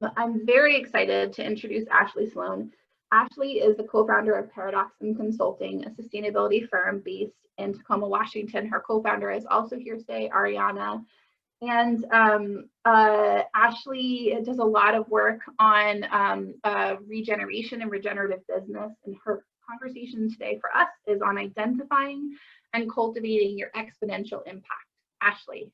I'm very excited to introduce Ashley Sloan. Ashley is the co-founder of Paradoxum Consulting, a sustainability firm based in Tacoma, Washington. Her co-founder is also here today, Ariana. And Ashley does a lot of work on regeneration and regenerative business. And her conversation today for us is on identifying and cultivating your exponential impact. Ashley.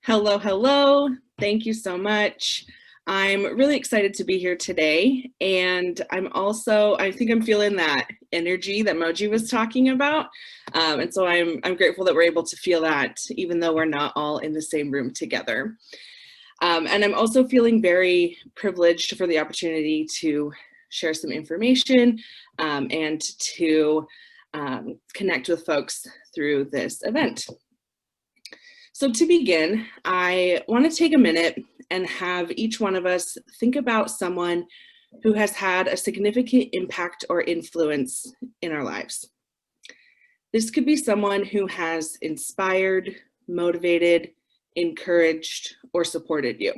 Hello, hello. Thank you so much. I'm really excited to be here today. And I think I'm feeling that energy that Moji was talking about. And so I'm grateful that we're able to feel that even though we're not all in the same room together. And I'm also feeling very privileged for the opportunity to share some information and to connect with folks through this event. So to begin, I want to take a minute and have each one of us think about someone who has had a significant impact or influence in our lives. This could be someone who has inspired, motivated, encouraged, or supported you.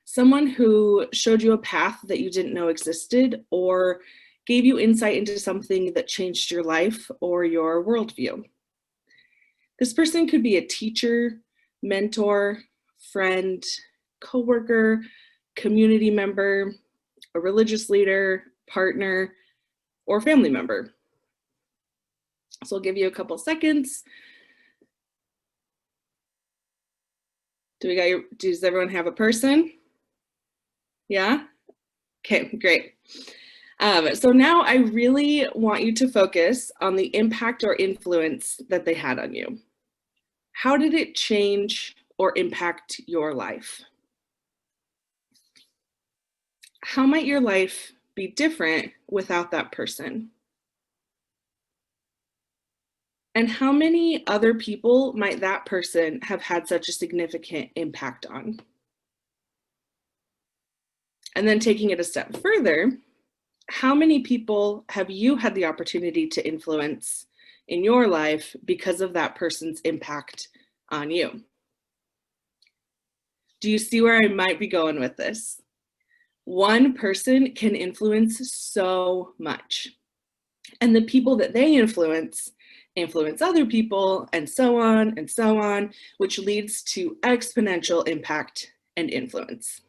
Someone who showed you a path that you didn't know existed or gave you insight into something that changed your life or your worldview. This person could be a teacher, mentor, friend, coworker, community member, a religious leader, partner, or family member. So I'll give you a couple seconds. Does everyone have a person? Yeah? Okay, great. So now I really want you to focus on the impact or influence that they had on you. How did it change or impact your life? How might your life be different without that person? And how many other people might that person have had such a significant impact on? And then taking it a step further, how many people have you had the opportunity to influence in your life because of that person's impact on you? Do you see where I might be going with this? One person can influence so much. And the people that they influence other people, and so on, which leads to exponential impact and influence.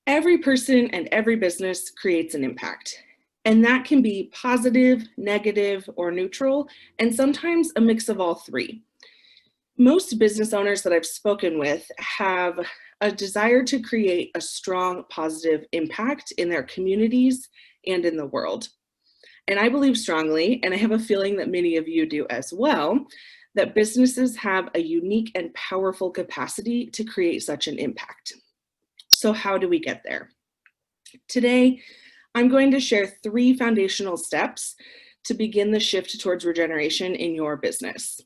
Every person and every business creates an impact, and that can be positive, negative, or neutral, and sometimes a mix of all three. Most business owners that I've spoken with have a desire to create a strong positive impact in their communities and in the world. And I believe strongly, and I have a feeling that many of you do as well, that businesses have a unique and powerful capacity to create such an impact. So how do we get there? Today, I'm going to share 3 foundational steps to begin the shift towards regeneration in your business.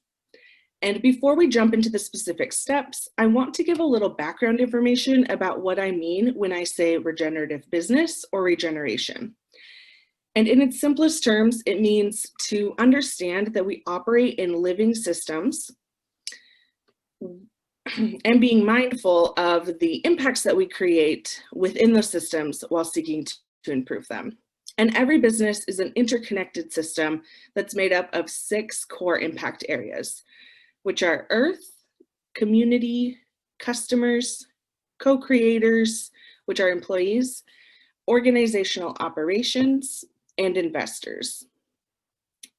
And before we jump into the specific steps, I want to give a little background information about what I mean when I say regenerative business or regeneration. And in its simplest terms, it means to understand that we operate in living systems and being mindful of the impacts that we create within those systems while seeking to improve them. And every business is an interconnected system that's made up of 6 core impact areas, which are earth, community, customers, co-creators, which are employees, organizational operations, and investors.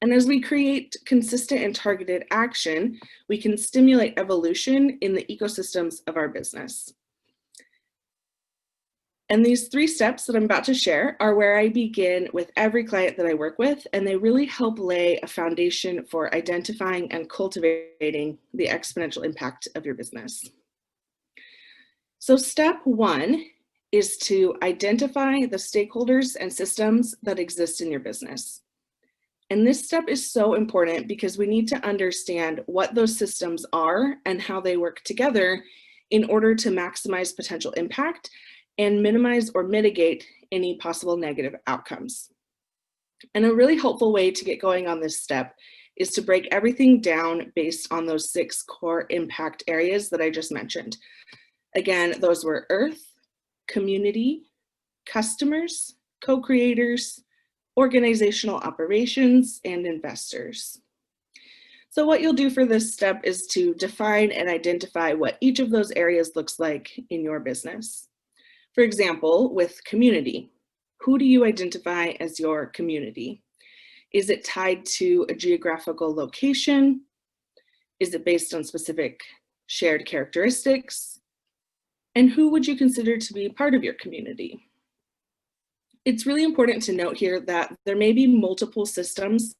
And as we create consistent and targeted action, we can stimulate evolution in the ecosystems of our business. And these 3 steps that I'm about to share are where I begin with every client that I work with, and they really help lay a foundation for identifying and cultivating the exponential impact of your business. So step 1 is to identify the stakeholders and systems that exist in your business. And this step is so important because we need to understand what those systems are and how they work together in order to maximize potential impact and minimize or mitigate any possible negative outcomes. And a really helpful way to get going on this step is to break everything down based on those 6 core impact areas that I just mentioned. Again, those were earth, community, customers, co-creators, organizational operations, and investors. So what you'll do for this step is to define and identify what each of those areas looks like in your business. For example, with community, who do you identify as your community? Is it tied to a geographical location? Is it based on specific shared characteristics? And who would you consider to be part of your community? It's really important to note here that there may be multiple systems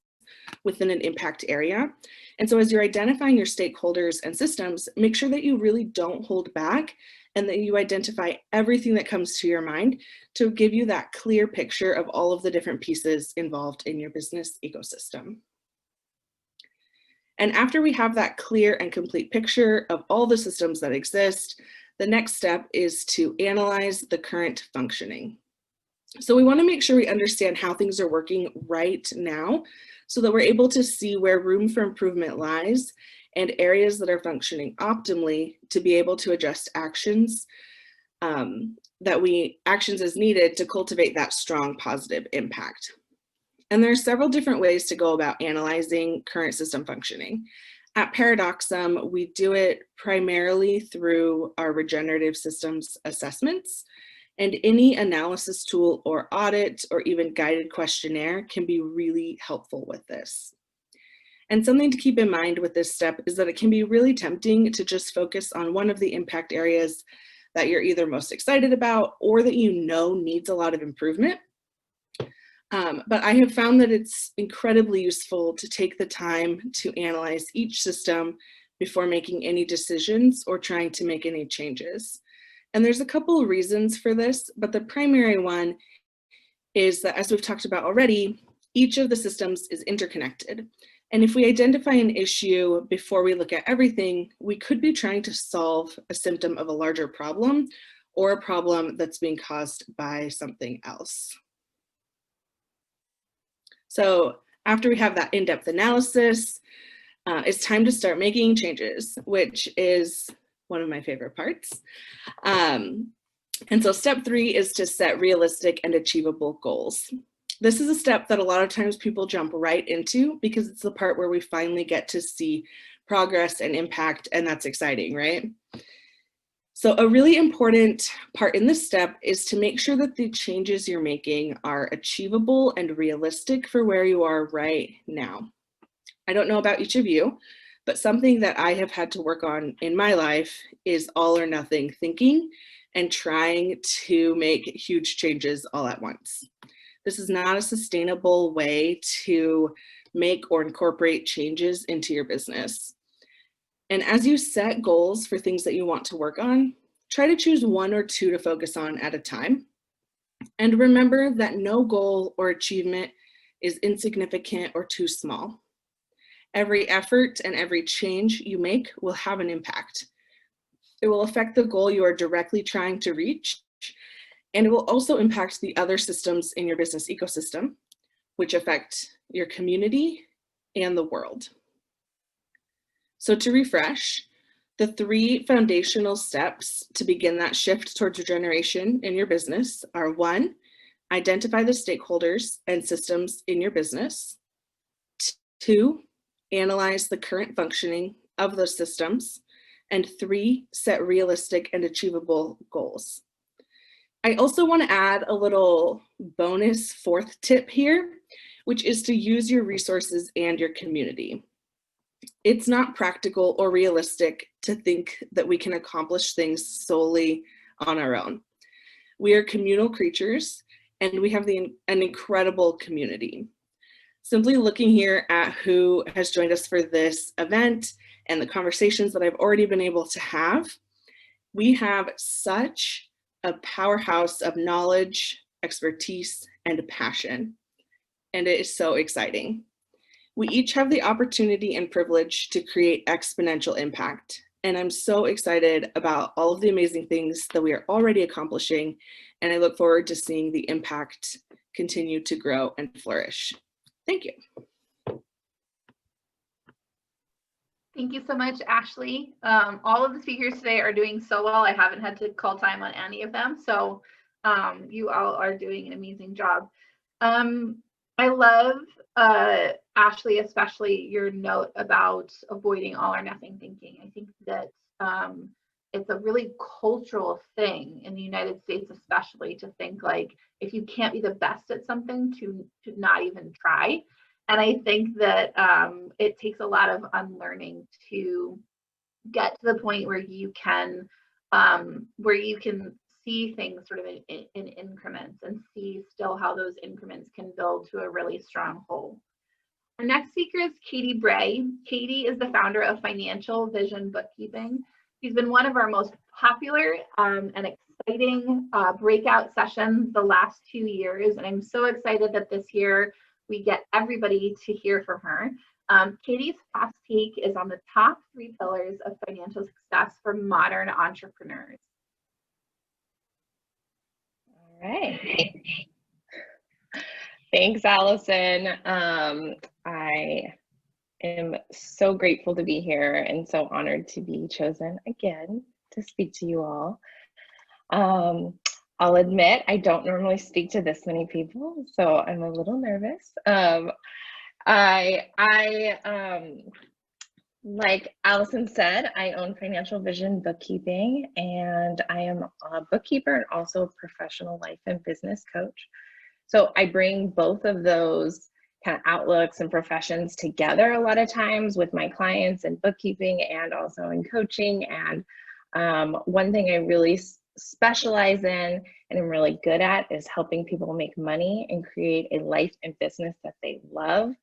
within an impact area. And so as you're identifying your stakeholders and systems, make sure that you really don't hold back and that you identify everything that comes to your mind to give you that clear picture of all of the different pieces involved in your business ecosystem. And after we have that clear and complete picture of all the systems that exist, the next step is to analyze the current functioning. So we want to make sure we understand how things are working right now so that we're able to see where room for improvement lies and areas that are functioning optimally to be able to adjust actions actions as needed to cultivate that strong positive impact. And there are several different ways to go about analyzing current system functioning. At Paradoxum, we do it primarily through our regenerative systems assessments, and any analysis tool or audit or even guided questionnaire can be really helpful with this. And something to keep in mind with this step is that it can be really tempting to just focus on one of the impact areas that you're either most excited about or that you know needs a lot of improvement. But I have found that it's incredibly useful to take the time to analyze each system before making any decisions or trying to make any changes. And there's a couple of reasons for this, but the primary one is that, as we've talked about already, each of the systems is interconnected. And if we identify an issue before we look at everything, we could be trying to solve a symptom of a larger problem or a problem that's being caused by something else. So after we have that in-depth analysis, it's time to start making changes, which is one of my favorite parts. And so step 3 is to set realistic and achievable goals. This is a step that a lot of times people jump right into because it's the part where we finally get to see progress and impact, and that's exciting, right? So a really important part in this step is to make sure that the changes you're making are achievable and realistic for where you are right now. I don't know about each of you, but something that I have had to work on in my life is all or nothing thinking and trying to make huge changes all at once. This is not a sustainable way to make or incorporate changes into your business. And as you set goals for things that you want to work on, try to choose 1 or 2 to focus on at a time. And remember that no goal or achievement is insignificant or too small. Every effort and every change you make will have an impact. It will affect the goal you are directly trying to reach, and it will also impact the other systems in your business ecosystem, which affect your community and the world. So to refresh, the 3 foundational steps to begin that shift towards regeneration in your business are: 1, identify the stakeholders and systems in your business. 2, analyze the current functioning of those systems. And 3, set realistic and achievable goals. I also want to add a little bonus 4th tip here, which is to use your resources and your community. It's not practical or realistic to think that we can accomplish things solely on our own. We are communal creatures, and we have an incredible community. Simply looking here at who has joined us for this event and the conversations that I've already been able to have, we have such a powerhouse of knowledge, expertise, and passion, and it is so exciting. We each have the opportunity and privilege to create exponential impact, and I'm so excited about all of the amazing things that we are already accomplishing, and I look forward to seeing the impact continue to grow and flourish. Thank you. Thank you so much, Ashley. All of the speakers today are doing so well. I haven't had to call time on any of them. So you all are doing an amazing job. I love, Ashley, especially your note about avoiding all or nothing thinking. I think that it's a really cultural thing in the United States, especially, to think like if you can't be the best at something, to not even try. And I think that it takes a lot of unlearning to get to the point where you can see things sort of in increments and see still how those increments can build to a really strong whole. Our next speaker is Katie Bray. Katie is the founder of Financial Vision Bookkeeping. She's been one of our most popular and exciting breakout sessions the last 2 years, and I'm so excited that this year we get everybody to hear from her. Katie's fast take is on the top 3 pillars of financial success for modern entrepreneurs. All right. Thanks, Allison. I am so grateful to be here and so honored to be chosen again to speak to you all. I'll admit I don't normally speak to this many people, so I'm a little nervous. Like Allison said, I own Financial Vision Bookkeeping, and I am a bookkeeper and also a professional life and business coach. So I bring both of those kind of outlooks and professions together a lot of times with my clients in bookkeeping and also in coaching. And one thing I really specialize in and I'm really good at is helping people make money and create a life and business that they love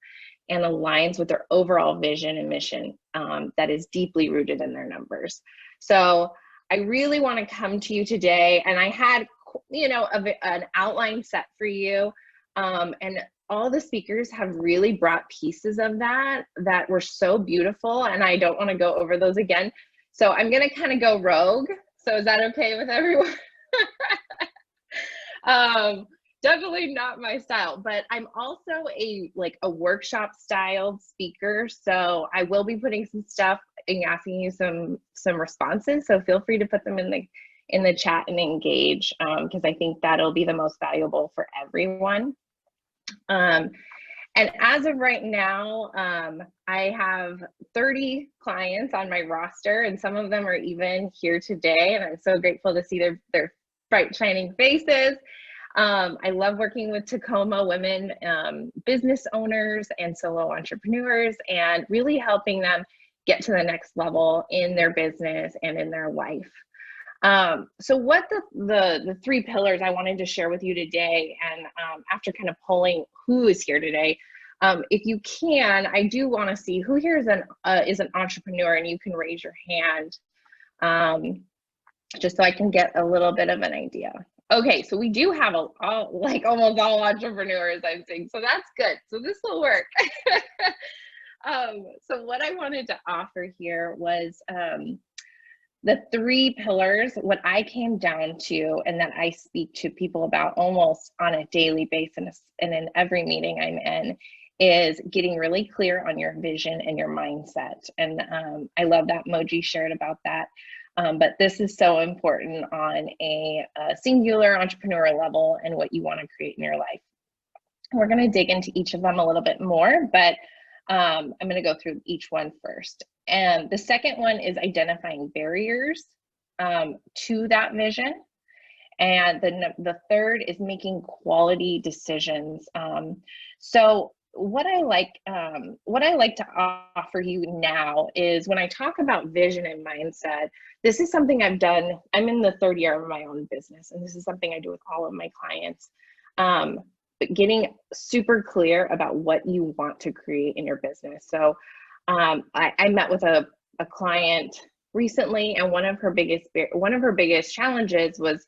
and aligns with their overall vision and mission that is deeply rooted in their numbers. So I really want to come to you today, and I had, you know, an outline set for you, and all the speakers have really brought pieces of that were so beautiful, and I don't want to go over those again. So I'm going to kind of go rogue. So is that okay with everyone? Definitely not my style, but I'm also a workshop styled speaker. So I will be putting some stuff and asking you some responses. So feel free to put them in the chat and engage, because I think that'll be the most valuable for everyone. And as of right now, I have 30 clients on my roster, and some of them are even here today. And I'm so grateful to see their bright, shining faces. I love working with Tacoma women, business owners and solo entrepreneurs, and really helping them get to the next level in their business and in their life. So what the 3 pillars I wanted to share with you today, and after kind of polling who is here today, if you can, I do want to see who here is an entrepreneur, and you can raise your hand, just so I can get a little bit of an idea. Okay, so we do have almost all entrepreneurs, I'm saying, so that's good. So this will work. So what I wanted to offer here was the 3 pillars. What I came down to, and that I speak to people about almost on a daily basis and in every meeting I'm in, is getting really clear on your vision and your mindset. And I love that Moji shared about that. But this is so important on a singular entrepreneur level and what you want to create in your life. We're going to dig into each of them a little bit more, but I'm going to go through each one first. And the second one is identifying barriers to that vision. And the third is making quality decisions. So what I like to offer you now is, when I talk about vision and mindset, this is something I've done. I'm in the 3rd year of my own business, and this is something I do with all of my clients. But getting super clear about what you want to create in your business. So I met with a client recently, and one of her biggest challenges was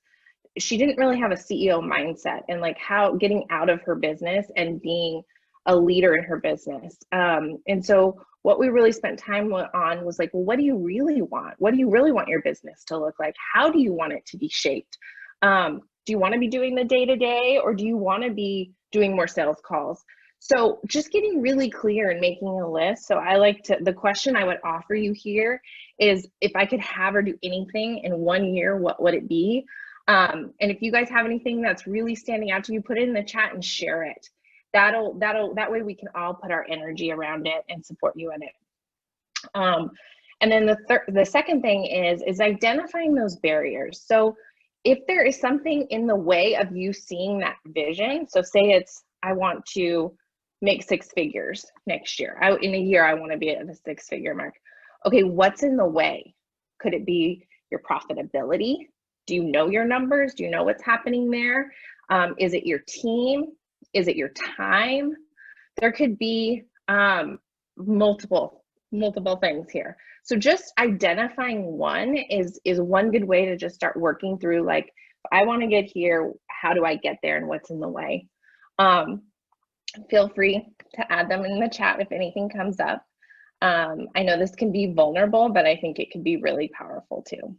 she didn't really have a CEO mindset, and how getting out of her business and being a leader in her business. And so what we really spent time on was well, what do you really want? What do you really want your business to look like? How do you want it to be shaped? Do you want to be doing the day-to-day, or do you want to be doing more sales calls? So just getting really clear and making a list. So I like to, the question I would offer you here is, if I could have her do anything in 1 year, what would it be? And if you guys have anything that's really standing out to you, put it in the chat and share it. That way we can all put our energy around it and support you in it. And then the second thing is identifying those barriers. So if there is something in the way of you seeing that vision, so say it's, I want to make 6 figures next year. In a year, I want to be at the 6-figure mark. Okay, what's in the way? Could it be your profitability? Do you know your numbers? Do you know what's happening there? Is it your team? Is it your time? There could be multiple things here. So just identifying one is one good way to just start working through, like, if I want to get here, how do I get there and what's in the way? Feel free to add them in the chat if anything comes up. I know this can be vulnerable, but I think it can be really powerful too.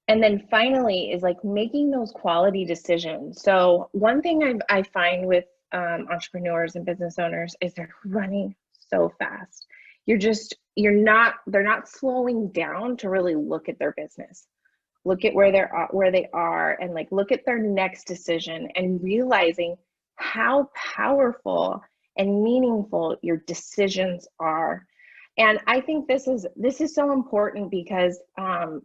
And then finally is like making those quality decisions. So one thing I find with entrepreneurs and business owners is they're running so fast. They're not slowing down to really look at their business, look at where they are, and like look at their next decision, and realizing how powerful and meaningful your decisions are. And I think this is so important because I'm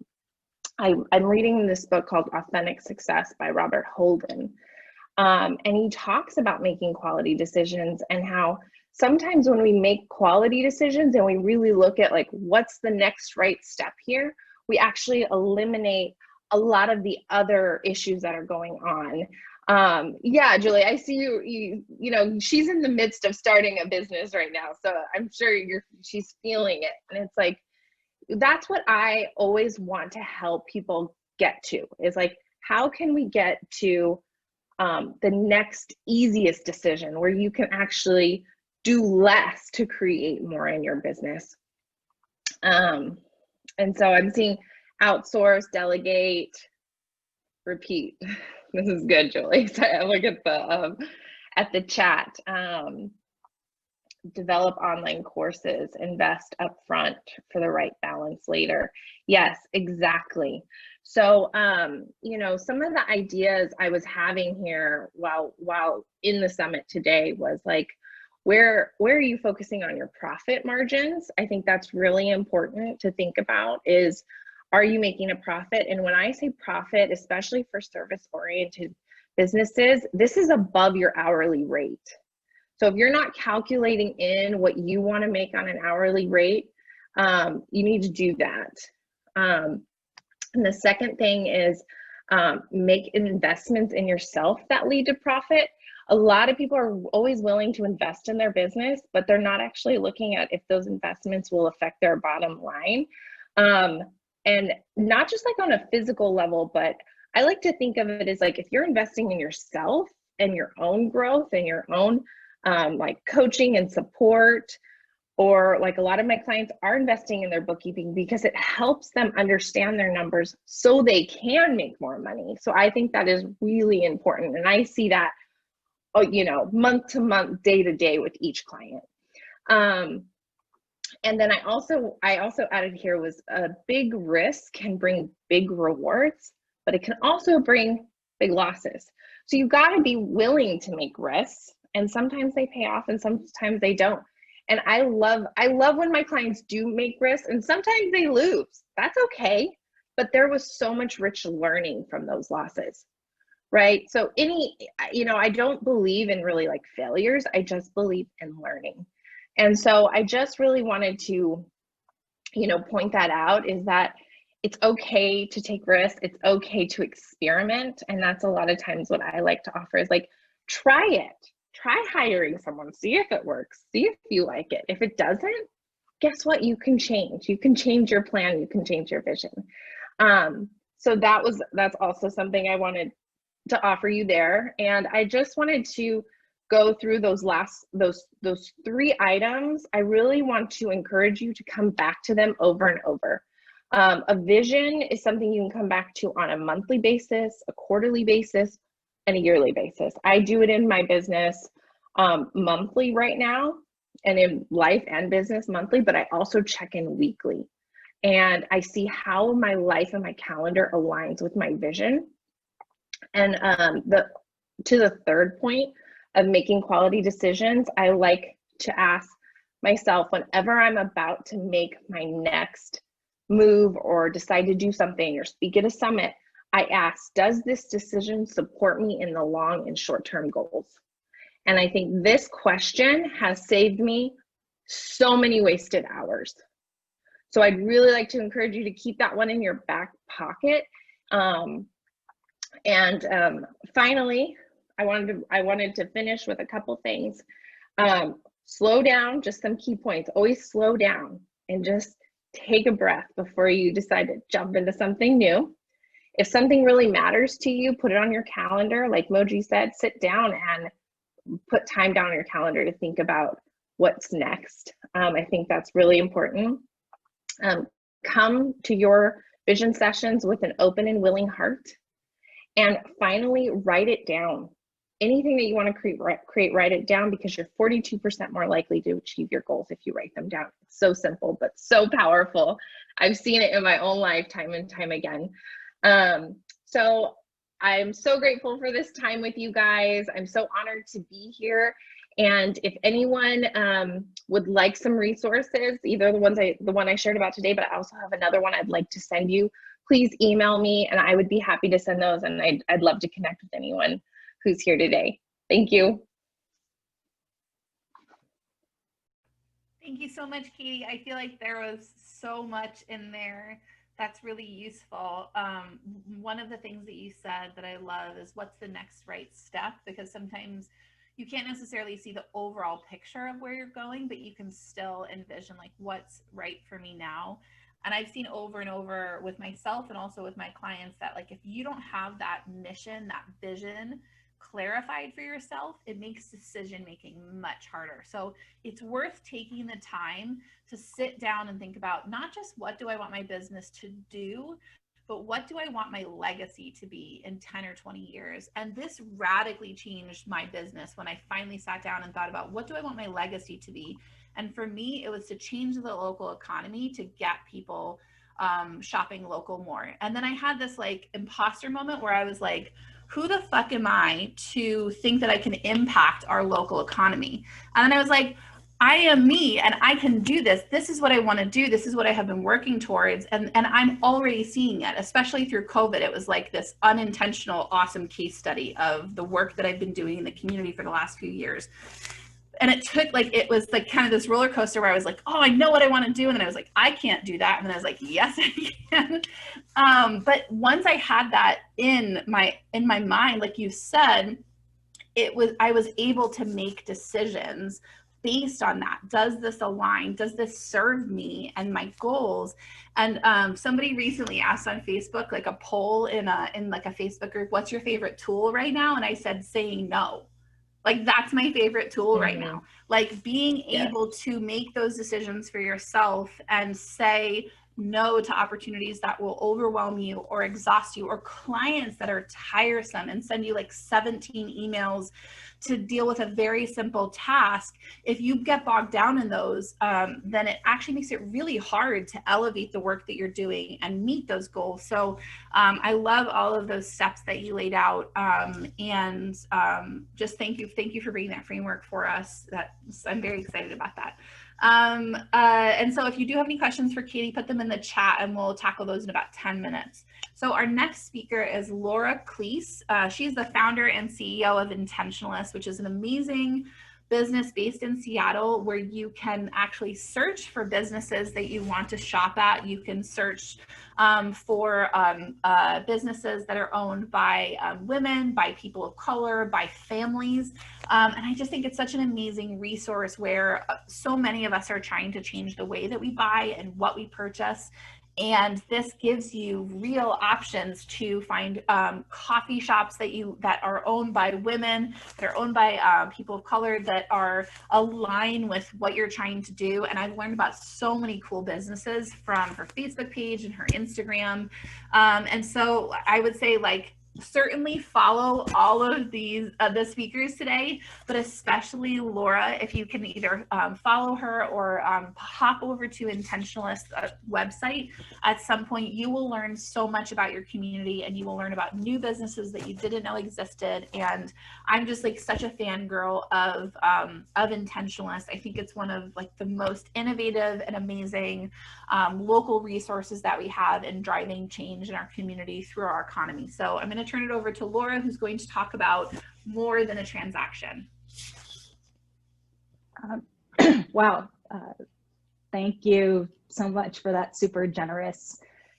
reading this book called Authentic Success by Robert Holden. And he talks about making quality decisions, and how sometimes when we make quality decisions and we really look at like what's the next right step here, we actually eliminate a lot of the other issues that are going on. Yeah, Julie, I see you know, she's in the midst of starting a business right now, so I'm sure she's feeling it. And it's like, that's what I always want to help people get to, is like, how can we get to the next easiest decision where you can actually do less to create more in your business. And so I'm seeing outsource, delegate, repeat. This is good, Julie. So I look at the chat. Develop online courses, invest upfront for the right balance later. Yes, exactly. So, you know, some of the ideas I was having here while in the summit today was like, where are you focusing on your profit margins? I think that's really important to think about, is, are you making a profit? And when I say profit, especially for service-oriented businesses, this is above your hourly rate. So if you're not calculating in what you want to make on an hourly rate, you need to do that. And the second thing is make investments in yourself that lead to profit. A lot of people are always willing to invest in their business, but they're not actually looking at if those investments will affect their bottom line. And not just like on a physical level, but I like to think of it as like, if you're investing in yourself and your own growth and your own like coaching and support, or like a lot of my clients are investing in their bookkeeping because it helps them understand their numbers so they can make more money. So I think that is really important. And I see that, you know, month to month, day to day with each client. And then I also added here was a big risk can bring big rewards, but it can also bring big losses. So you've got to be willing to make risks, and sometimes they pay off and sometimes they don't. And I love when my clients do make risks, and sometimes they lose. That's okay, but there was so much rich learning from those losses, right? So you know, I don't believe in really like failures. I just believe in learning. And so I just really wanted to, you know, point that out, is that it's okay to take risks. It's okay to experiment. And that's a lot of times what I like to offer is like, try it. Try hiring someone, see if it works, see if you like it. If it doesn't, guess what? You can change. You can change your plan. You can change your vision. So that's also something I wanted to offer you there. And I just wanted to go through those 3 items. I really want to encourage you to come back to them over and over. A vision is something you can come back to on a monthly basis, a quarterly basis, and a yearly basis. I do it in my business monthly right now, and in life and business monthly, but I also check in weekly. And I see how my life and my calendar aligns with my vision. And to the third point of making quality decisions, I like to ask myself whenever I'm about to make my next move or decide to do something or speak at a summit, I ask, does this decision support me in the long and short-term goals? And I think this question has saved me so many wasted hours. So I'd really like to encourage you to keep that one in your back pocket. Finally, I wanted to finish with a couple things. Slow down, just some key points. Always slow down and just take a breath before you decide to jump into something new. If something really matters to you, put it on your calendar. Like Moji said, sit down and put time down on your calendar to think about what's next. I think that's really important. Come to your vision sessions with an open and willing heart. And finally, write it down. Anything that you want to create, write it down, because you're 42% more likely to achieve your goals if you write them down. It's so simple, but so powerful. I've seen it in my own life time and time again. So I'm so grateful for this time with you guys. I'm so honored to be here. And if anyone would like some resources, either the one I shared about today, but I also have another one I'd like to send you, please email me and I would be happy to send those. And I'd love to connect with anyone who's here today. Thank you. Thank you so much, Katie. I feel like there was so much in there that's really useful. One of the things that you said that I love is, what's the next right step? Because sometimes you can't necessarily see the overall picture of where you're going, but you can still envision like, what's right for me now. And I've seen over and over with myself and also with my clients that, like, if you don't have that mission, that vision clarified for yourself, it makes decision making much harder. So it's worth taking the time to sit down and think about not just what do I want my business to do, but what do I want my legacy to be in 10 or 20 years? And this radically changed my business when I finally sat down and thought about, what do I want my legacy to be? And for me, it was to change the local economy to get people shopping local more. And then I had this like imposter moment where I was like, who the fuck am I to think that I can impact our local economy? And then I was like, I am me and I can do this. This is what I want to do. This is what I have been working towards. And I'm already seeing it, especially through COVID. It was like this unintentional, awesome case study of the work that I've been doing in the community for the last few years. And it took like, it was like kind of this roller coaster where I was like, oh, I know what I want to do. And then I was like, I can't do that. And then I was like, yes, I can. But once I had that in my mind, like you said, I was able to make decisions based on that. Does this align? Does this serve me and my goals? And somebody recently asked on Facebook, like a poll in like a Facebook group, what's your favorite tool right now? And I said, saying no. Like, that's my favorite tool right now. Like, being able to make those decisions for yourself and say no to opportunities that will overwhelm you or exhaust you, or clients that are tiresome and send you like 17 emails to deal with a very simple task. If you get bogged down in those, then it actually makes it really hard to elevate the work that you're doing and meet those goals. So I love all of those steps that you laid out, and just thank you for bringing that framework for us. I'm very excited about that. And so if you do have any questions for Katie, put them in the chat and we'll tackle those in about 10 minutes. So our next speaker is Laura Clise. She's the founder and CEO of Intentionalist, which is an amazing business based in Seattle where you can actually search for businesses that you want to shop at. You can search for businesses that are owned by women, by people of color, by families. And I just think it's such an amazing resource where so many of us are trying to change the way that we buy and what we purchase. And this gives you real options to find coffee shops that are owned by women, that are owned by people of color, that are aligned with what you're trying to do. And I've learned about so many cool businesses from her Facebook page and her Instagram. And so I would say, like, Certainly follow all of these the speakers today, but especially Laura. If you can either follow her or hop over to Intentionalist website at some point, you will learn so much about your community, and you will learn about new businesses that you didn't know existed. And I'm just like such a fangirl of Intentionalist. I think it's one of like the most innovative and amazing local resources that we have in driving change in our community through our economy. So I'm going to turn it over to Laura, who's going to talk about more than a transaction. Wow. Thank you so much for that super generous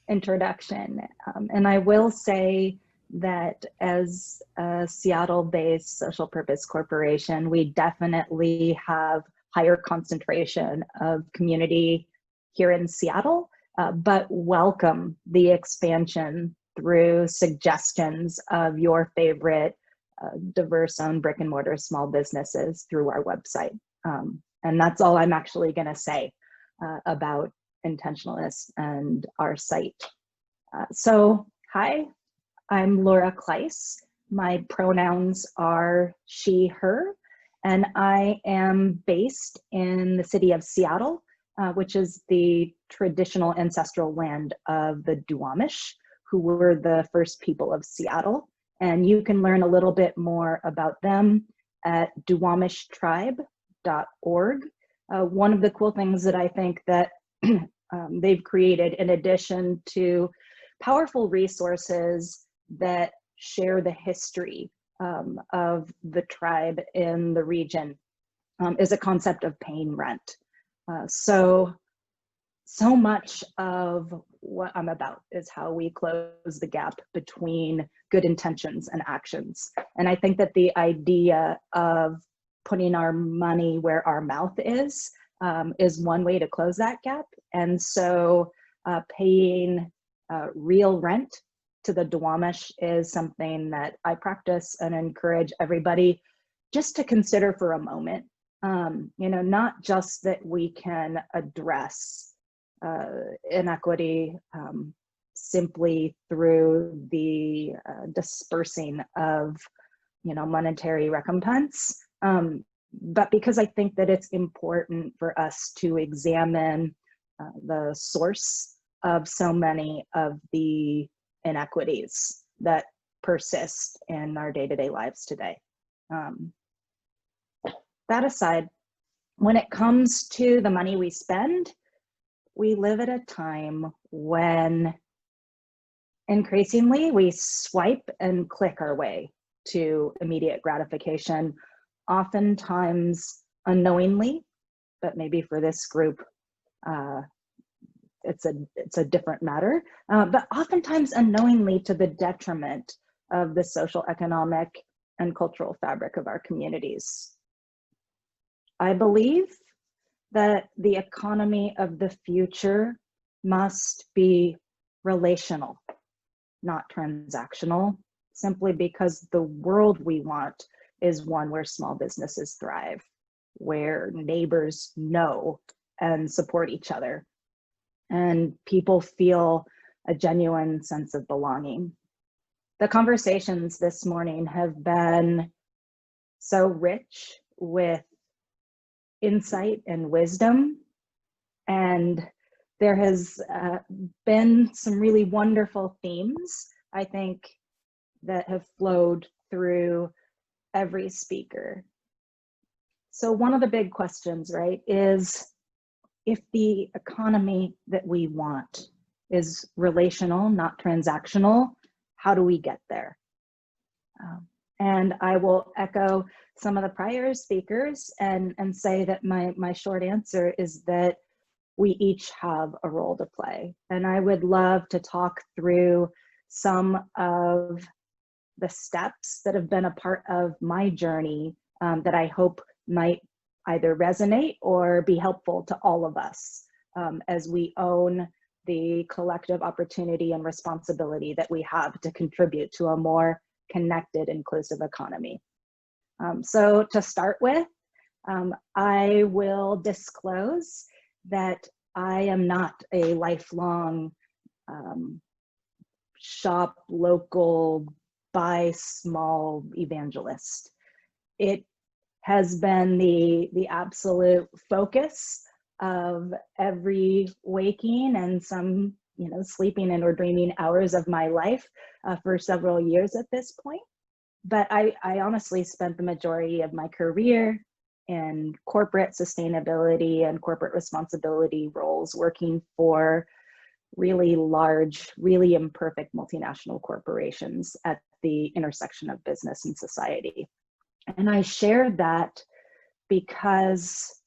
introduction. And I will say that as a Seattle-based social purpose corporation, we definitely have higher concentration of community here in Seattle, but welcome the expansion through suggestions of your favorite diverse owned brick and mortar small businesses through our website. And that's all I'm actually going to say about Intentionalist and our site. So hi, I'm Laura Clise. My pronouns are she, her, and I am based in the city of Seattle, which is the traditional ancestral land of the Duwamish, who were the first people of Seattle. And you can learn a little bit more about them at duwamishtribe.org. One of the cool things that I think that they've created, in addition to powerful resources that share the history of the tribe in the region, is a concept of paying rent. So much of what I'm about is how we close the gap between good intentions and actions. And I think that the idea of putting our money where our mouth is one way to close that gap. And so paying real rent to the Duwamish is something that I practice and encourage everybody just to consider for a moment. You know, not just that we can address inequity simply through the dispersing of, you know, monetary recompense, but because I think that it's important for us to examine the source of so many of the inequities that persist in our day-to-day lives today. That aside, when it comes to the money we spend, we live at a time when increasingly we swipe and click our way to immediate gratification, oftentimes unknowingly, but maybe for this group, it's a different matter, but oftentimes unknowingly to the detriment of the social, economic, and cultural fabric of our communities. I believe that the economy of the future must be relational, not transactional, simply because the world we want is one where small businesses thrive, where neighbors know and support each other, and people feel a genuine sense of belonging. The conversations this morning have been so rich with insight and wisdom, and there has been some really wonderful themes, I think, that have flowed through every speaker. So one of the big questions, right, is if the economy that we want is relational, not transactional, how do we get there? And I will echo some of the prior speakers and say that my short answer is that we each have a role to play. And I would love to talk through some of the steps that have been a part of my journey that I hope might either resonate or be helpful to all of us as we own the collective opportunity and responsibility that we have to contribute to a more connected, inclusive economy. So to start with, I will disclose that I am not a lifelong shop local by small evangelists. It has been the absolute focus of every waking and some, sleeping and or dreaming hours of my life for several years at this point. But I honestly spent the majority of my career in corporate sustainability and corporate responsibility roles, working for really large, really imperfect multinational corporations at the intersection of business and society. And I shared that because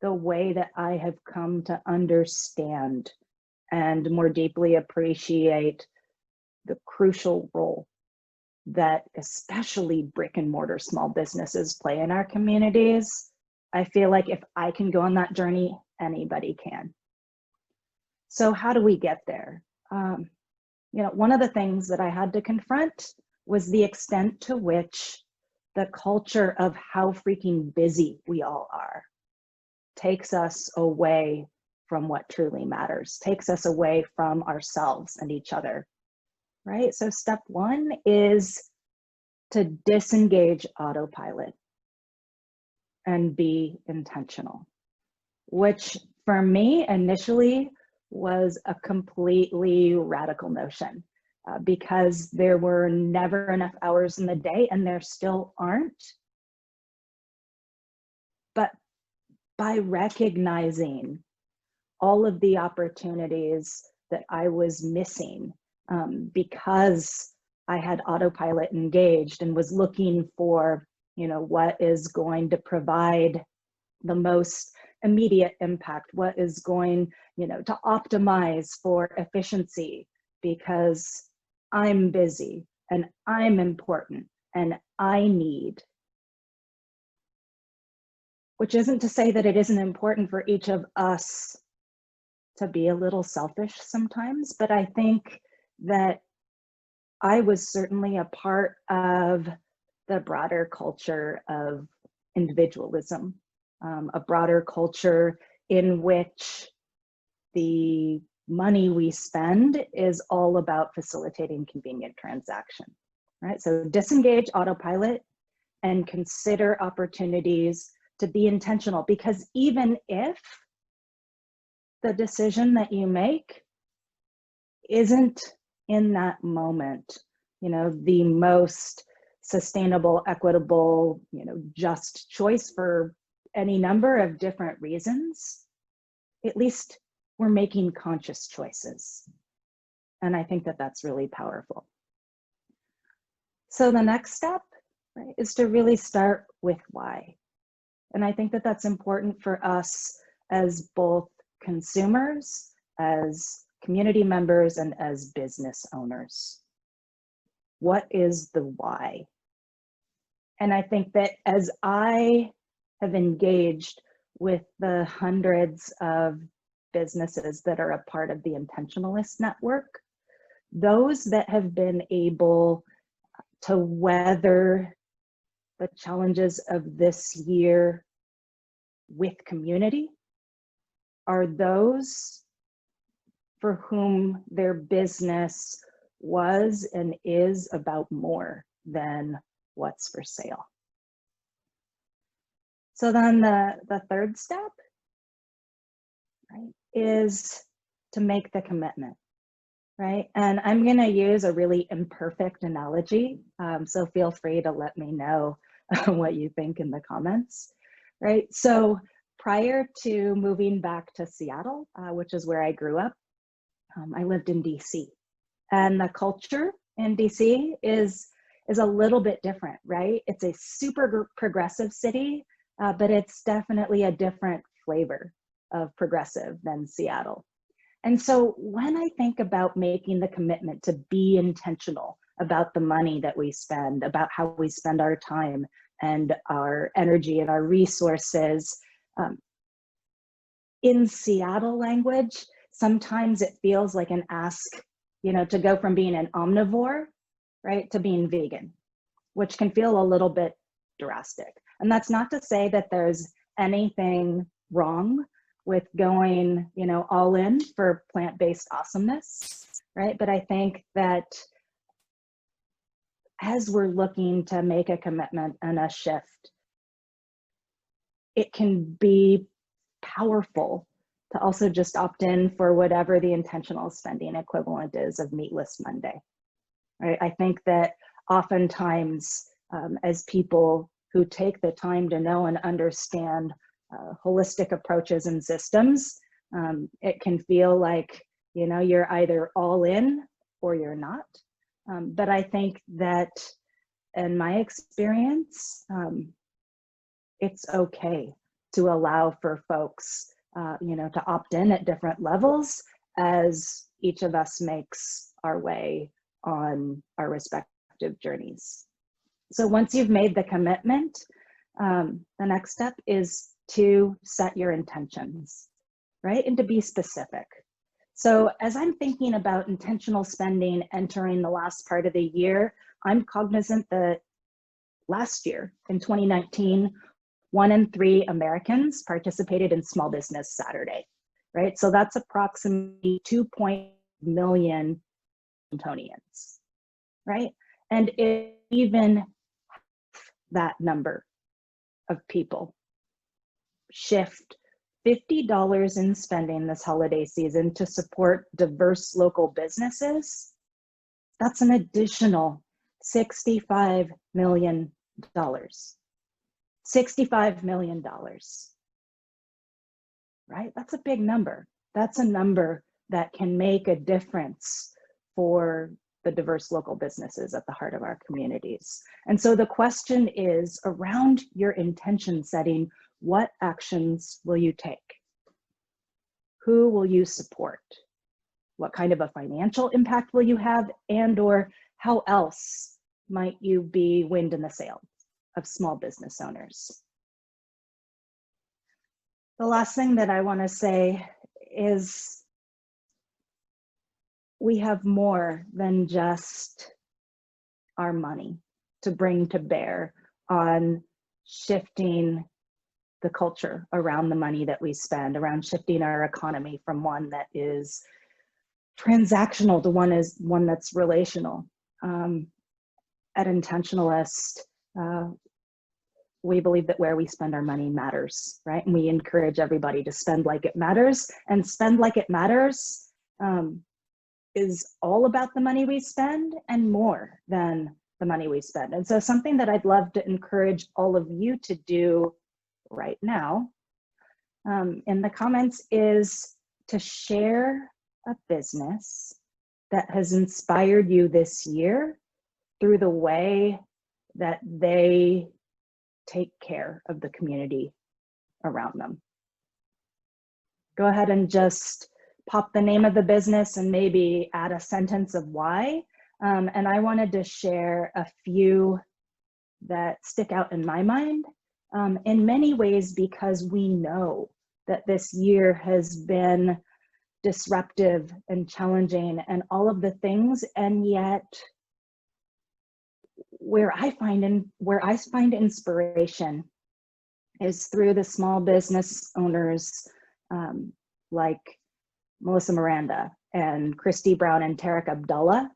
the way that I have come to understand and more deeply appreciate the crucial role that especially brick and mortar small businesses play in our communities, I feel like if I can go on that journey, anybody can. So how do we get there? One of the things that I had to confront was the extent to which the culture of how freaking busy we all are takes us away from what truly matters, takes us away from ourselves and each other, right? So step one is to disengage autopilot and be intentional, which for me initially was a completely radical notion because there were never enough hours in the day, and there still aren't. But by recognizing all of the opportunities that I was missing because I had autopilot engaged and was looking for, what is going to provide the most immediate impact, what is going, to optimize for efficiency, because I'm busy and I'm important and I need. Which isn't to say that it isn't important for each of us to be a little selfish sometimes, but I think that I was certainly a part of the broader culture of individualism, a broader culture in which the money we spend is all about facilitating convenient transaction, right? So disengage autopilot and consider opportunities to be intentional, because even if the decision that you make isn't in that moment, the most sustainable, equitable, just choice for any number of different reasons, at least we're making conscious choices. And I think that that's really powerful. So the next step, right, is to really start with why. And I think that that's important for us as both consumers, as community members, and as business owners. What is the why? And I think that as I have engaged with the hundreds of businesses that are a part of the Intentionalist network, those that have been able to weather the challenges of this year with community are those for whom their business was and is about more than what's for sale. So then the third step, right, is to make the commitment, right? And I'm gonna use a really imperfect analogy, so feel free to let me know what you think in the comments, right? So prior to moving back to Seattle, which is where I grew up, I lived in DC. And the culture in DC is a little bit different, right? It's a super progressive city, but it's definitely a different flavor of progressive than Seattle. And so when I think about making the commitment to be intentional about the money that we spend, about how we spend our time and our energy and our resources, in Seattle language, sometimes it feels like an ask, to go from being an omnivore, right, to being vegan, which can feel a little bit drastic. And that's not to say that there's anything wrong with going, all in for plant-based awesomeness, right? But I think that as we're looking to make a commitment and a shift, it can be powerful to also just opt in for whatever the intentional spending equivalent is of Meatless Monday. Right? I think that oftentimes as people who take the time to know and understand holistic approaches and systems, it can feel like, you know, you're either all in or you're not. But I think that in my experience, it's okay to allow for folks, you know, to opt in at different levels as each of us makes our way on our respective journeys. So once you've made the commitment, the next step is to set your intentions, right? And to be specific. So as I'm thinking about intentional spending entering the last part of the year, I'm cognizant that last year in 2019, 1 in 3 Americans participated in Small Business Saturday, right? So that's approximately 2 million Washingtonians, right? And if even that number of people shift $50 in spending this holiday season to support diverse local businesses, that's an additional $65 million. $65 million, right? That's a big number. That's a number that can make a difference for the diverse local businesses at the heart of our communities. And so the question is, around your intention setting, what actions will you take? Who will you support? What kind of a financial impact will you have? And or how else might you be wind in the sails of small business owners? The last thing that I want to say is we have more than just our money to bring to bear on shifting the culture around the money that we spend, around shifting our economy from one that is transactional to one that's relational. At Intentionalist, we believe that where we spend our money matters, right? And we encourage everybody to spend like it matters, and spend like it matters is all about the money we spend and more than the money we spend. And so something that I'd love to encourage all of you to do right now in the comments is to share a business that has inspired you this year through the way that they take care of the community around them. Go ahead and just pop the name of the business and maybe add a sentence of why. And I wanted to share a few that stick out in my mind in many ways because we know that this year has been disruptive and challenging and all of the things, and yet where I find inspiration is through the small business owners like Melissa Miranda and Christy Brown and Tarek Abdullah,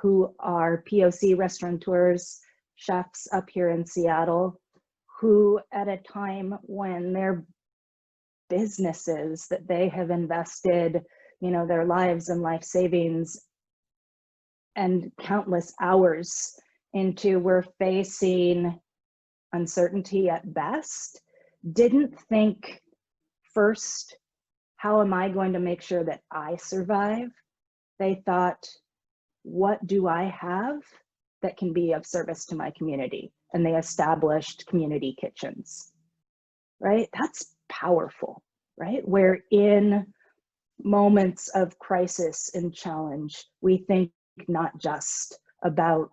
who are POC restaurateurs, chefs up here in Seattle, who at a time when their businesses that they have invested, you know, their lives and life savings and countless hours into were facing uncertainty at best, didn't think first, how am I going to make sure that I survive? They thought, what do I have that can be of service to my community? And they established community kitchens, right? That's powerful, right? Where in moments of crisis and challenge, we think not just about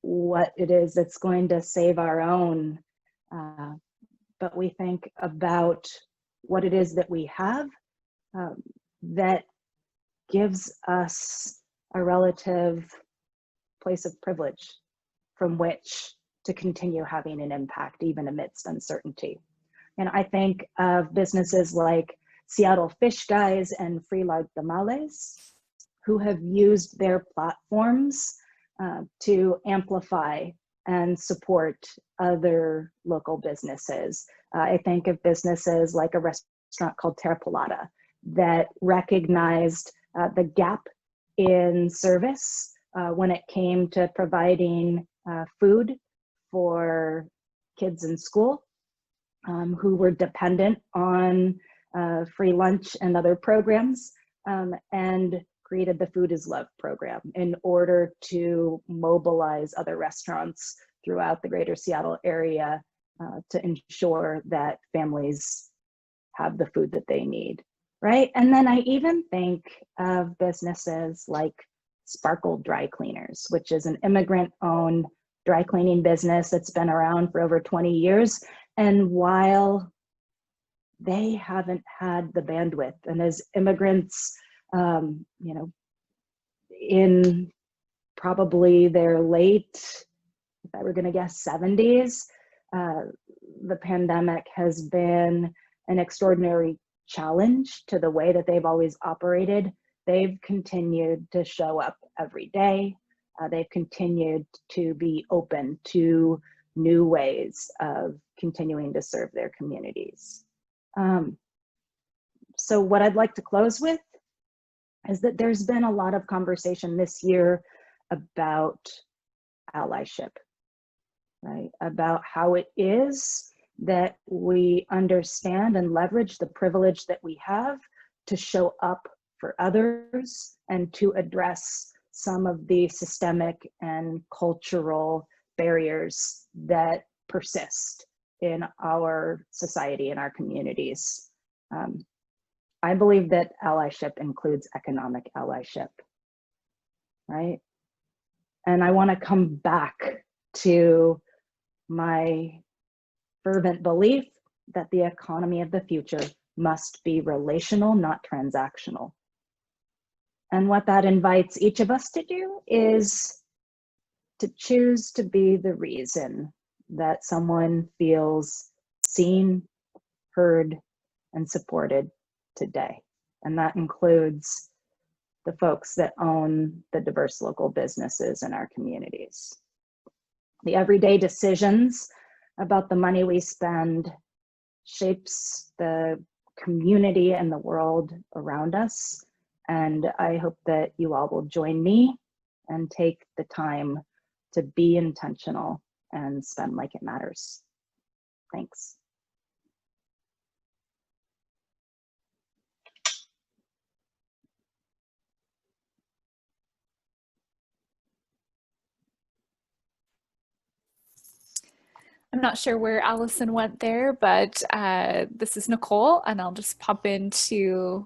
what it is that's going to save our own, but we think about what it is that we have that gives us a relative place of privilege from which to continue having an impact even amidst uncertainty. And I think of businesses like Seattle Fish Guys and Free Large Tamales, who have used their platforms to amplify and support other local businesses. I think of businesses like a restaurant called Terra Pilata that recognized the gap in service when it came to providing food for kids in school who were dependent on free lunch and other programs, and created the Food is Love program in order to mobilize other restaurants throughout the greater Seattle area to ensure that families have the food that they need, right? And then I even think of businesses like Sparkle Dry Cleaners, which is an immigrant-owned dry cleaning business that's been around for over 20 years. And while they haven't had the bandwidth, and as immigrants, you know, in probably their late, if I were going to guess, 70s, the pandemic has been an extraordinary challenge to the way that they've always operated. They've continued to show up every day. They've continued to be open to new ways of continuing to serve their communities. So what I'd like to close with is that there's been a lot of conversation this year about allyship, right? About how it is that we understand and leverage the privilege that we have to show up for others and to address some of the systemic and cultural barriers that persist in our society and our communities. I believe that allyship includes economic allyship, right? And I want to come back to my fervent belief that the economy of the future must be relational, not transactional. And what that invites each of us to do is to choose to be the reason that someone feels seen, heard, and supported today. And that includes the folks that own the diverse local businesses in our communities. The everyday decisions about the money we spend shapes the community and the world around us. And I hope that you all will join me and take the time to be intentional and spend like it matters. Thanks. I'm not sure where Allison went there, but this is Nicole, and I'll just pop in to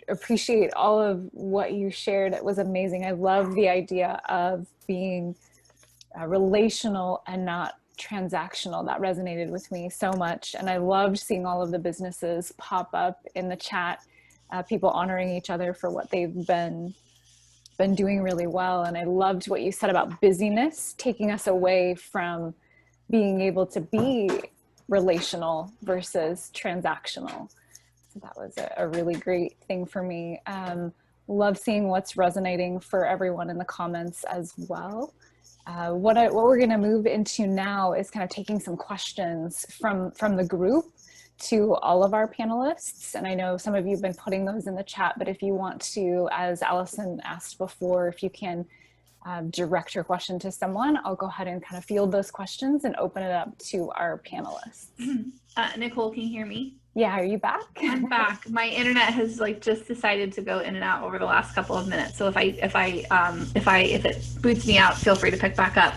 appreciate all of what you shared. It was amazing. I love the idea of being relational and not transactional. That resonated with me so much. And I loved seeing all of the businesses pop up in the chat, people honoring each other for what they've been doing really well. And I loved what you said about busyness, taking us away from being able to be relational versus transactional. So that was a really great thing for me. Love seeing what's resonating for everyone in the comments as well. What we're gonna move into now is kind of taking some questions from the group to all of our panelists. And I know some of you have been putting those in the chat, but if you want to, as Allison asked before, if you can direct your question to someone, I'll go ahead and kind of field those questions and open it up to our panelists. Nicole, can you hear me? Yeah, are you back? I'm back. My internet has just decided to go in and out over the last couple of minutes. So if it boots me out, feel free to pick back up.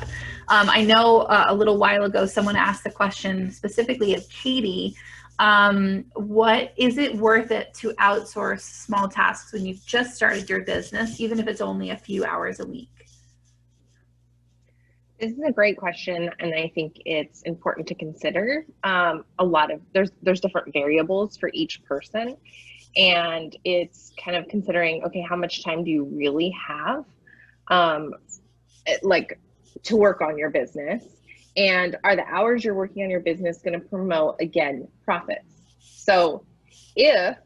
I know a little while ago someone asked the question specifically of Katie. What is it worth it to outsource small tasks when you've just started your business, even if it's only a few hours a week? This is a great question, and I think it's important to consider. There's different variables for each person, and it's kind of considering, okay, how much time do you really have, to work on your business, and are the hours you're working on your business going to promote, again, profits? So if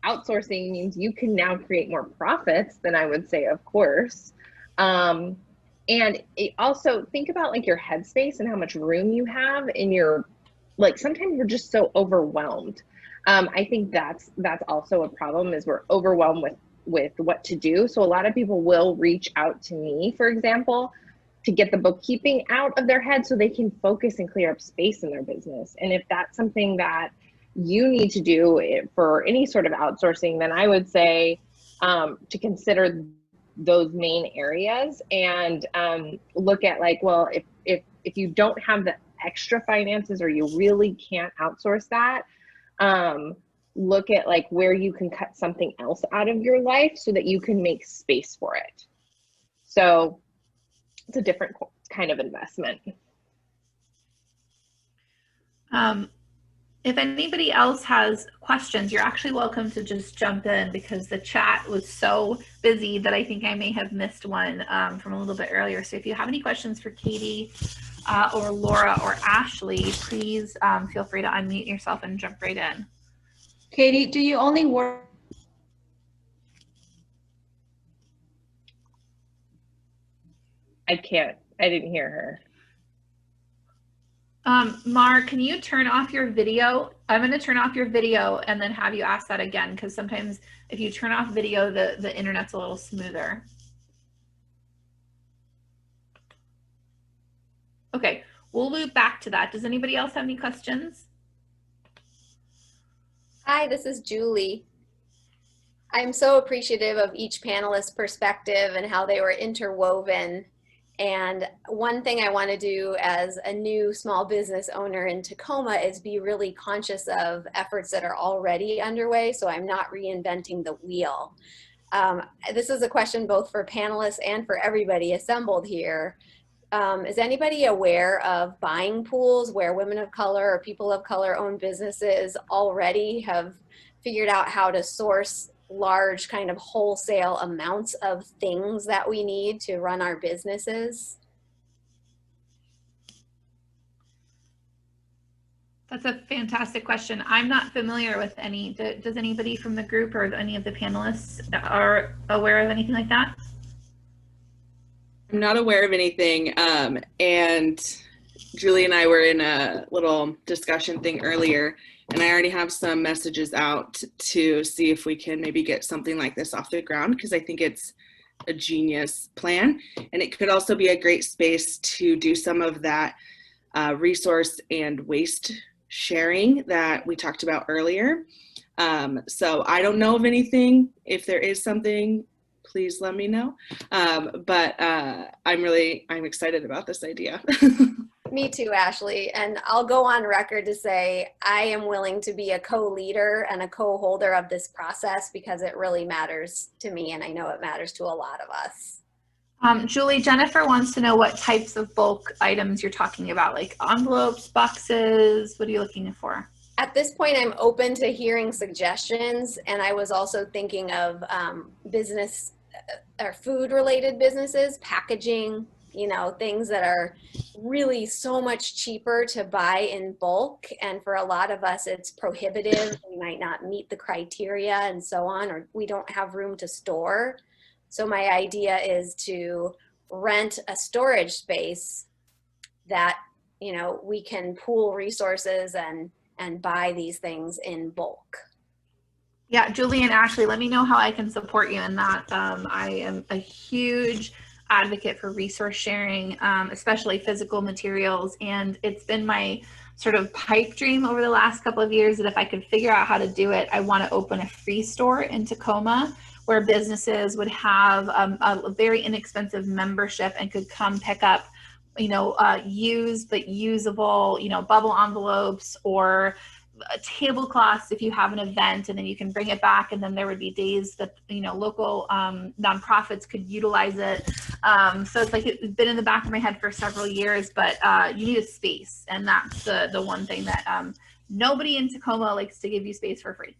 outsourcing means you can now create more profits, then I would say, of course. And also think about like your headspace and how much room you have in your, like sometimes we're just so overwhelmed. I think that's also a problem, is we're overwhelmed with what to do. So a lot of people will reach out to me, for example, to get the bookkeeping out of their head so they can focus and clear up space in their business. And if that's something that you need to do for any sort of outsourcing, then I would say to consider those main areas and look at like, well, if you don't have the extra finances or you really can't outsource that, look at like where you can cut something else out of your life so that you can make space for it. So it's a different kind of investment. If anybody else has questions, you're actually welcome to just jump in, because the chat was so busy that I think I may have missed one from a little bit earlier. So if you have any questions for Katie or Laura or Ashley, please feel free to unmute yourself and jump right in. Katie, do you only work? I didn't hear her. Mar, can you turn off your video? I'm going to turn off your video and then have you ask that again, because sometimes if you turn off video, the internet's a little smoother. Okay, we'll loop back to that. Does anybody else have any questions? Hi, this is Julie. I'm so appreciative of each panelist's perspective and how they were interwoven. And one thing I want to do as a new small business owner in Tacoma is be really conscious of efforts that are already underway, so I'm not reinventing the wheel. This is a question both for panelists and for everybody assembled here. Is anybody aware of buying pools where women of color or people of color owned businesses already have figured out how to source large kind of wholesale amounts of things that we need to run our businesses? That's a fantastic question. I'm not familiar with any. Does anybody from the group or any of the panelists are aware of anything like that? I'm not aware of anything. And Julie and I were in a little discussion thing earlier, and I already have some messages out to see if we can maybe get something like this off the ground, because I think it's a genius plan. And it could also be a great space to do some of that resource and waste sharing that we talked about earlier. So I don't know of anything. If there is something, please let me know. But I'm excited about this idea. Me too, Ashley. And I'll go on record to say I am willing to be a co-leader and a co-holder of this process, because it really matters to me, and I know it matters to a lot of us. Julie, Jennifer wants to know what types of bulk items you're talking about, like envelopes, boxes. What are you looking for? At this point, I'm open to hearing suggestions, and I was also thinking of business or food-related businesses, packaging, you know, things that are really so much cheaper to buy in bulk. And for a lot of us, it's prohibitive. We might not meet the criteria and so on, or we don't have room to store. So my idea is to rent a storage space that, you know, we can pool resources and buy these things in bulk. Yeah, Julie and Ashley, let me know how I can support you in that. I am a huge advocate for resource sharing, especially physical materials. And it's been my sort of pipe dream over the last couple of years that if I could figure out how to do it, I want to open a free store in Tacoma where businesses would have a very inexpensive membership and could come pick up, you know, used but usable, you know, bubble envelopes or tablecloths if you have an event, and then you can bring it back, and then there would be days that, you know, local nonprofits could utilize it. So it's like it's been in the back of my head for several years, but you need a space, and that's the one thing that nobody in Tacoma likes to give you space for free.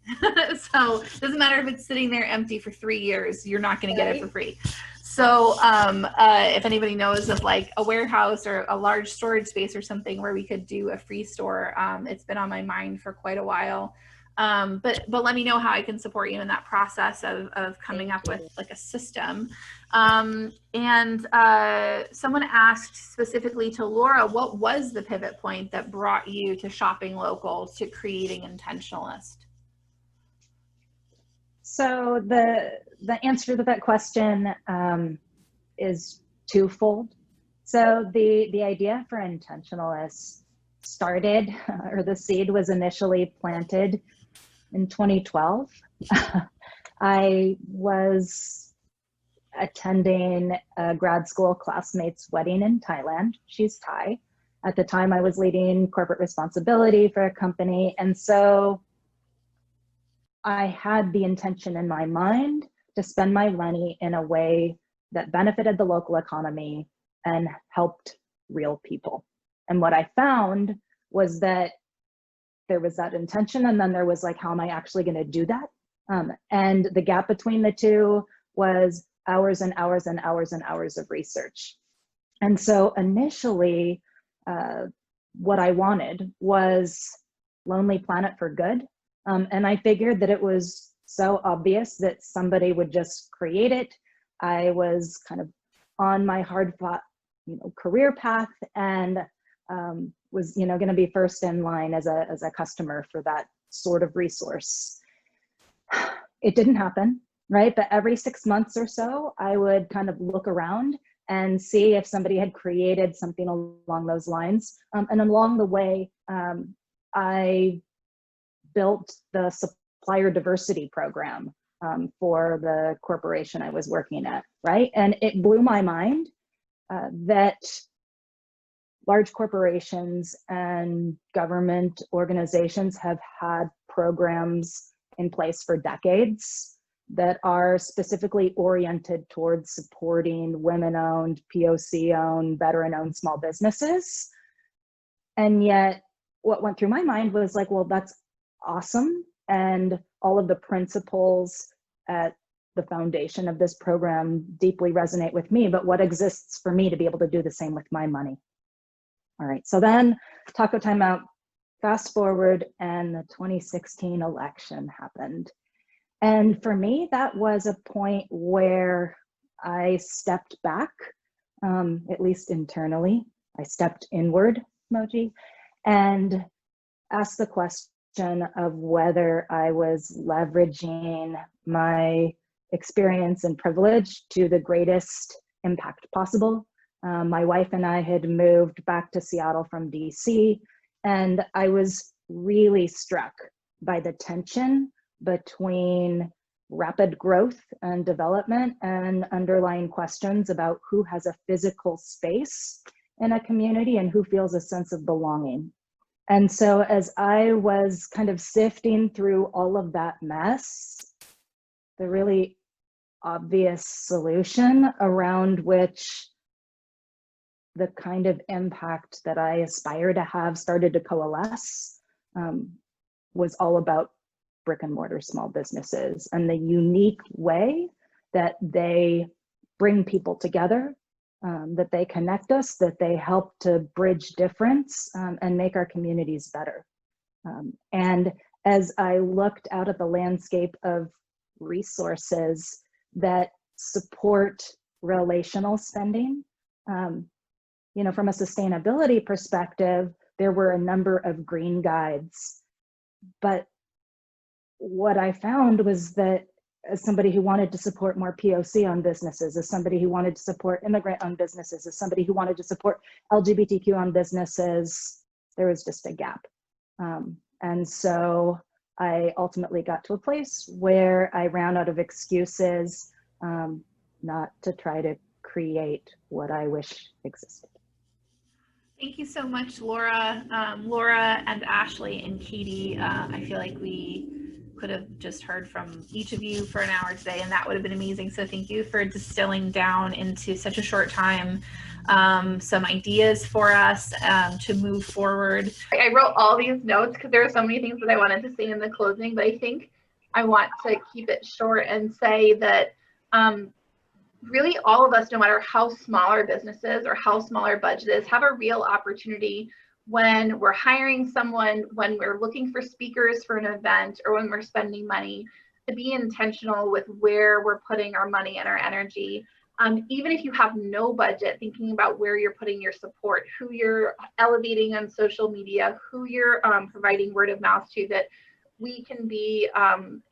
So it doesn't matter if it's sitting there empty for 3 years, you're not going to get it for free. So if anybody knows of like a warehouse or a large storage space or something where we could do a free store, it's been on my mind for quite a while. But let me know how I can support you in that process of coming up with like a system. And someone asked specifically to Laura, what was the pivot point that brought you to shopping local, to creating Intentionalist? So the answer to that question is twofold. So the idea for Intentionalist started, or the seed was initially planted in 2012. I was attending a grad school classmate's wedding in Thailand. She's Thai. At the time, I was leading corporate responsibility for a company. And so I had the intention in my mind to spend my money in a way that benefited the local economy and helped real people. And what I found was that there was that intention, and then there was like, how am I actually going to do that? And the gap between the two was hours and hours and hours and hours of research. And so initially, what I wanted was Lonely Planet for Good. And I figured that it was so obvious that somebody would just create it. I was kind of on my hard-fought, career path, and was, going to be first in line as a customer for that sort of resource. It didn't happen, right? But every 6 months or so, I would kind of look around and see if somebody had created something along those lines. And along the way, I built the supplier diversity program for the corporation I was working at, right? And it blew my mind that large corporations and government organizations have had programs in place for decades that are specifically oriented towards supporting women-owned, POC-owned, veteran-owned small businesses. And yet what went through my mind was like, well, that's awesome. And all of the principles at the foundation of this program deeply resonate with me, but what exists for me to be able to do the same with my money? All right, so then taco timeout, fast forward, and the 2016 election happened. And for me, that was a point where I stepped back, at least internally. I stepped inward, emoji, and asked the question of whether I was leveraging my experience and privilege to the greatest impact possible. My wife and I had moved back to Seattle from DC, and I was really struck by the tension between rapid growth and development and underlying questions about who has a physical space in a community and who feels a sense of belonging. And so as I was kind of sifting through all of that mess, the really obvious solution around which the kind of impact that I aspire to have started to coalesce was all about brick and mortar small businesses and the unique way that they bring people together, that they connect us, that they help to bridge difference and make our communities better. And as I looked out at the landscape of resources that support relational spending, from a sustainability perspective, there were a number of green guides. But what I found was that as somebody who wanted to support more POC-owned businesses, as somebody who wanted to support immigrant-owned businesses, as somebody who wanted to support LGBTQ-owned businesses, there was just a gap. And so I ultimately got to a place where I ran out of excuses not to try to create what I wish existed. Thank you so much, Laura. Laura and Ashley and Katie, I feel like we could have just heard from each of you for an hour today, and that would have been amazing. So thank you for distilling down into such a short time some ideas for us to move forward. I wrote all these notes because there are so many things that I wanted to say in the closing, but I think I want to keep it short and say that really all of us, no matter how small our business is or how small our budget is, have a real opportunity when we're hiring someone, when we're looking for speakers for an event, or when we're spending money, to be intentional with where we're putting our money and our energy. Even if you have no budget, thinking about where you're putting your support, who you're elevating on social media, who you're providing word of mouth to, that we can be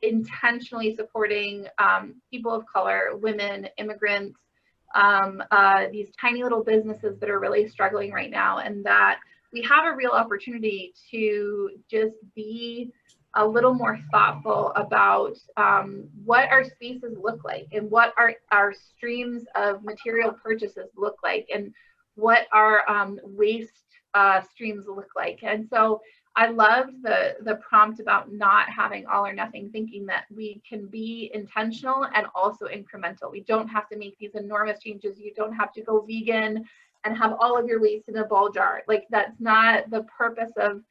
intentionally supporting people of color, women, immigrants, these tiny little businesses that are really struggling right now, and that we have a real opportunity to just be a little more thoughtful about what our spaces look like, and what our streams of material purchases look like, and what our waste streams look like. And so I loved the prompt about not having all or nothing, thinking that we can be intentional and also incremental. We don't have to make these enormous changes. You don't have to go vegan and have all of your waste in a ball jar. Like, that's not the purpose of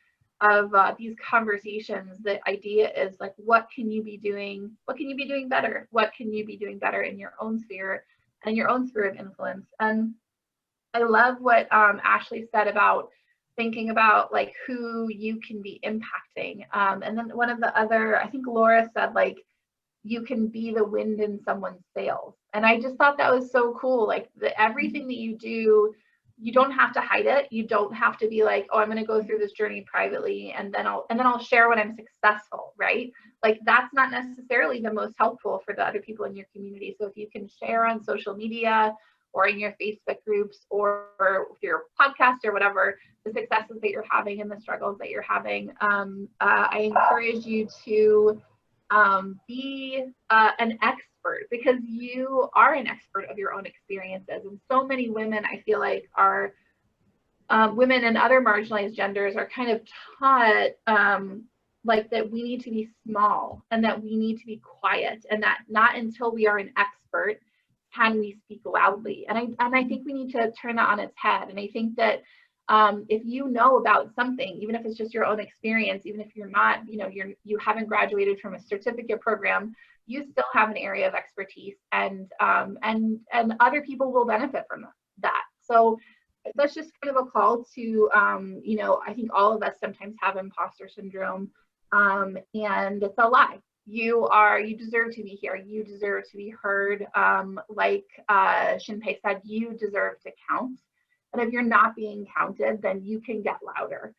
these conversations. The idea is, like, what can you be doing? What can you be doing better? What can you be doing better in your own sphere and your own sphere of influence? And I love what Ashley said about thinking about, like, who you can be impacting. And then one of the other, I think Laura said, like, you can be the wind in someone's sails. And I just thought that was so cool. Like, everything that you do, you don't have to hide it. You don't have to be like, oh, I'm going to go through this journey privately, and then I'll share when I'm successful, right? Like, that's not necessarily the most helpful for the other people in your community. So if you can share on social media or in your Facebook groups or your podcast or whatever, the successes that you're having and the struggles that you're having, I encourage you to be an expert, because you are an expert of your own experiences. And so many women, I feel like, are women and other marginalized genders are kind of taught like that we need to be small and that we need to be quiet, and that not until we are an expert can we speak loudly. And I think we need to turn that on its head. And I think that if you know about something, even if it's just your own experience, even if you're not, you haven't graduated from a certificate program, you still have an area of expertise, and other people will benefit from that. So that's just kind of a call to, I think all of us sometimes have imposter syndrome, and it's a lie. You deserve to be here. You deserve to be heard. Like Shinpei said, you deserve to count. And if you're not being counted, then you can get louder.